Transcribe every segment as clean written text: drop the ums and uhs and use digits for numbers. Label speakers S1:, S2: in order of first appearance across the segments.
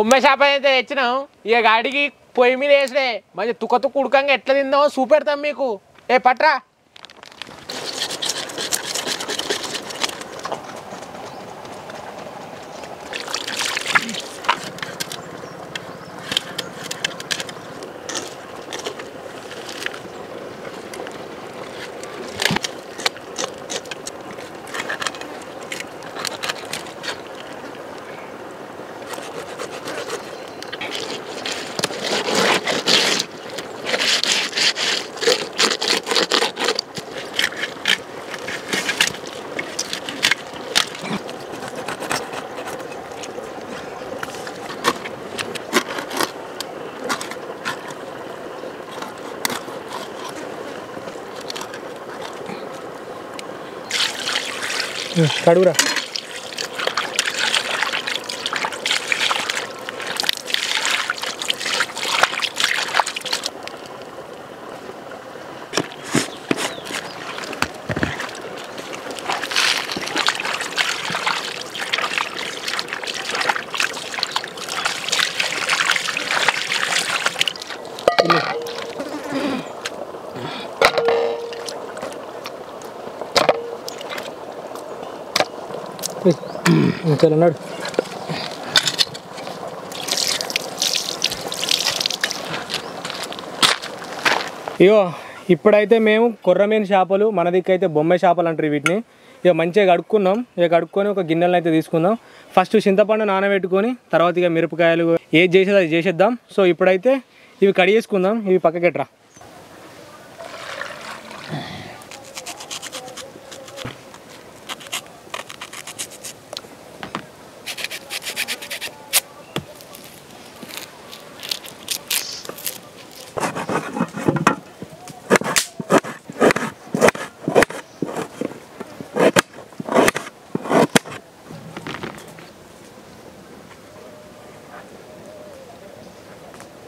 S1: బొమ్మ చేప అయితే తెచ్చినాం. ఇక గాడికి పొయ్యి మీద వేసినే మంచి తుక్క తుక్కు ఉడకంగా ఎట్లా తిందామో చూపెడతాం మీకు. ఏ పట్రా.
S2: కడుగురా. ఇంకెళ్ళన్నాడు. ఇగో ఇప్పుడైతే మేము కొర్రమీన చేపలు, మన దిక్కైతే బొమ్మ చేపలు అంటారు వీటిని. ఇక మంచిగా కడుక్కున్నాం. ఇక కడుక్కొని ఒక గిన్నెలను అయితే తీసుకుందాం. ఫస్ట్ చింతపండు నానబెట్టుకొని తర్వాత ఇక మిరపకాయలు ఏది చేసేది అది చేసేద్దాం. సో ఇప్పుడైతే ఇవి కడిగేసుకుందాం. ఇవి పక్కకెట్రా.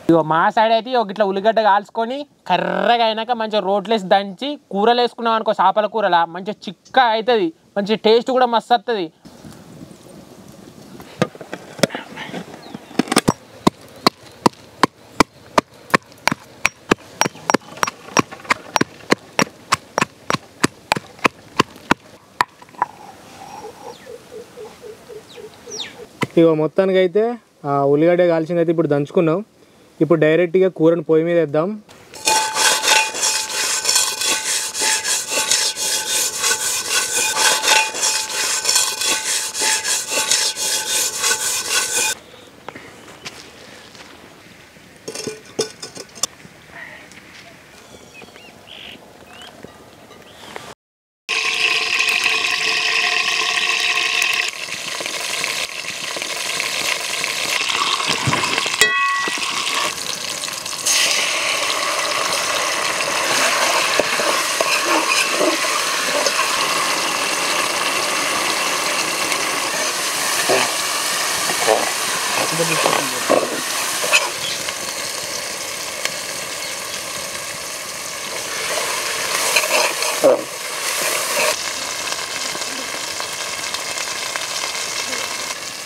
S1: ఇగో మా సైడ్ అయితే ఒక ఇట్లా ఉల్లిగడ్డ కాల్చుకొని కర్రగా అయినాక మంచిగా రోట్లేసి దంచి కూరలు వేసుకున్నాం అనుకో, చేపల కూరలా మంచిగా చిక్క అవుతుంది. మంచి టేస్ట్ కూడా మస్తు వస్తుంది.
S2: ఇగో మొత్తానికి అయితే ఉల్లిగడ్డ కాల్చింది అయితే ఇప్పుడు దంచుకున్నాం. ఇప్పుడు డైరెక్ట్గా కూరను పొయ్యి మీద వేద్దాం.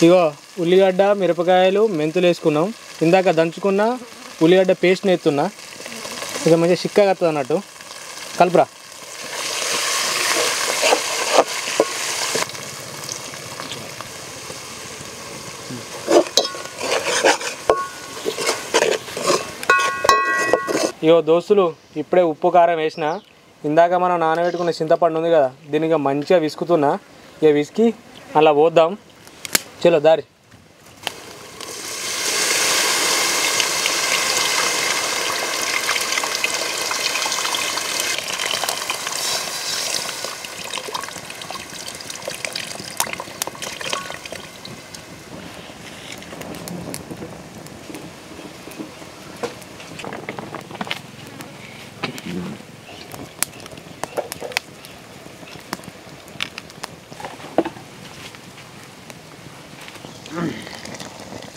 S2: ఇగో ఉల్లిగడ్డ, మిరపకాయలు, మెంతులు వేసుకున్నాం. ఇందాక దంచుకున్న ఉల్లిగడ్డ పేస్ట్ని ఎత్తున్నా. ఇక మంచిగా చిక్కగా వస్తుంది అన్నట్టు. కలుపురా. ఇగో దోస్తులు, ఇప్పుడే ఉప్పు కారం వేసిన. ఇందాక మనం నానబెట్టుకున్న చింతపండు ఉంది కదా, దీనికి మంచిగా విసుకుతున్నా. ఇక విసికి అలా పోద్దాం. చలో దారి.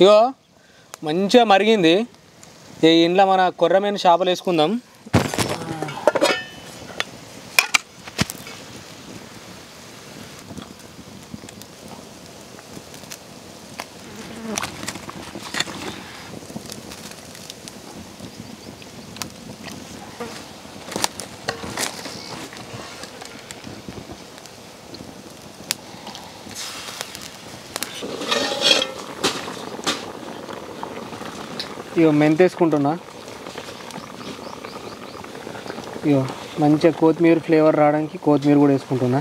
S2: ఇగో మంచిగా మరిగింది. ఈ ఇంట్లో మన కొర్రమీన చేపలు వేసుకుందాం. ఇగో మెంతి వేసుకుంటున్నా. ఇగో మంచిగా కొత్తిమీర ఫ్లేవర్ రావడానికి కొత్తిమీర కూడా వేసుకుంటున్నా.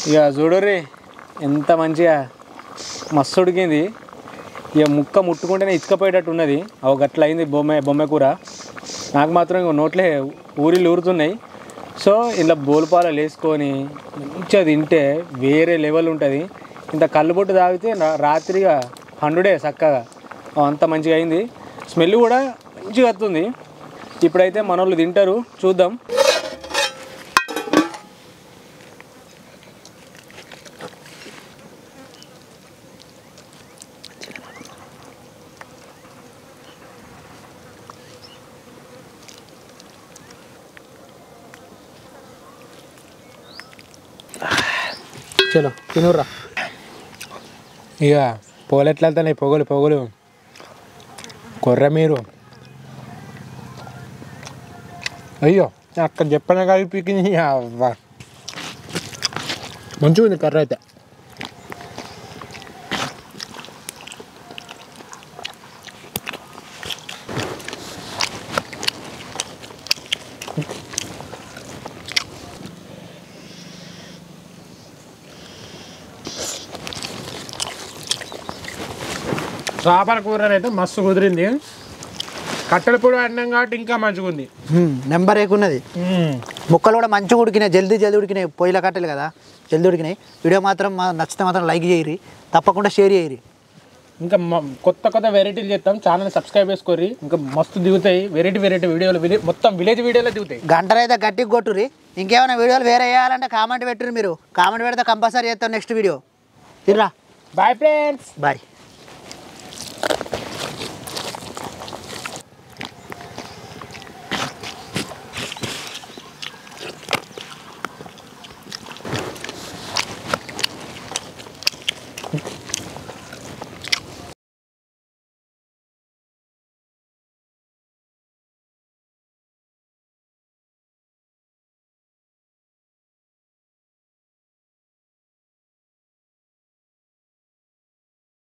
S2: ఇక చూడర్రి ఎంత మంచిగా మస్తు ఉడికింది. ఇక ముక్క ముట్టుకుంటేనే ఇసుకపోయేటట్టు ఉన్నది. అవి గట్ల అయింది బొమ్మ కూర. నాకు మాత్రం ఇంకో నోట్లే ఊరిళ్ళు ఊరుతున్నాయి. సో ఇలా బోలుపాలు వేసుకొని మంచిగా తింటే వేరే లెవెల్ ఉంటుంది. ఇంత కళ్ళుబొట్టు తాగితే రాత్రిగా పండుడే చక్కగా అంత మంచిగా అయింది. స్మెల్ కూడా మంచిగా వస్తుంది. ఇప్పుడైతే మనోళ్ళు తింటారు, చూద్దాం. చలో తినుర్రా.
S1: ఇక పొగలు ఎట్లా వెళ్తాయి, పొగలు కొర్రమీరు. అయ్యో అక్కడ చెప్పిన కలిపి మంచిగా ఉంది కర్ర అయితే. చేపల కూర అయితే మస్తు కుదిరింది. కట్టెల పొడి అన్నం కాబట్టి ఇంకా మంచిగా ఉంది.
S3: నెంబర్ ఏకున్నది. ముక్కలు కూడా మంచిగా ఉడికినాయి, జల్దీ ఉడికినాయి. పొయ్యిల కట్టెలు కదా, జల్దీ ఉడికినాయి. వీడియో మాత్రం నచ్చితే మాత్రం లైక్ చేయరి, తప్పకుండా షేర్ చేయరి.
S1: ఇంకా కొత్త వెరైటీలు చేస్తాం. ఛానల్ సబ్స్క్రైబ్ చేసుకోర్రి. ఇంకా మస్తు దిగుతాయి వెరైటీ వీడియోలు. మొత్తం విలేజ్ వీడియోలో దిగుతాయి.
S3: గంటలైతే గట్టిగా కొట్టుర్రి. ఇంకేమైనా వీడియోలు వేరే వేయాలంటే కామెంట్ పెట్టుర్రి. మీరు కామెంట్ పెడితే కంపల్సరీ చేస్తాం నెక్స్ట్ వీడియో. తిర్రా.
S1: Bye friends.
S3: బాయ్.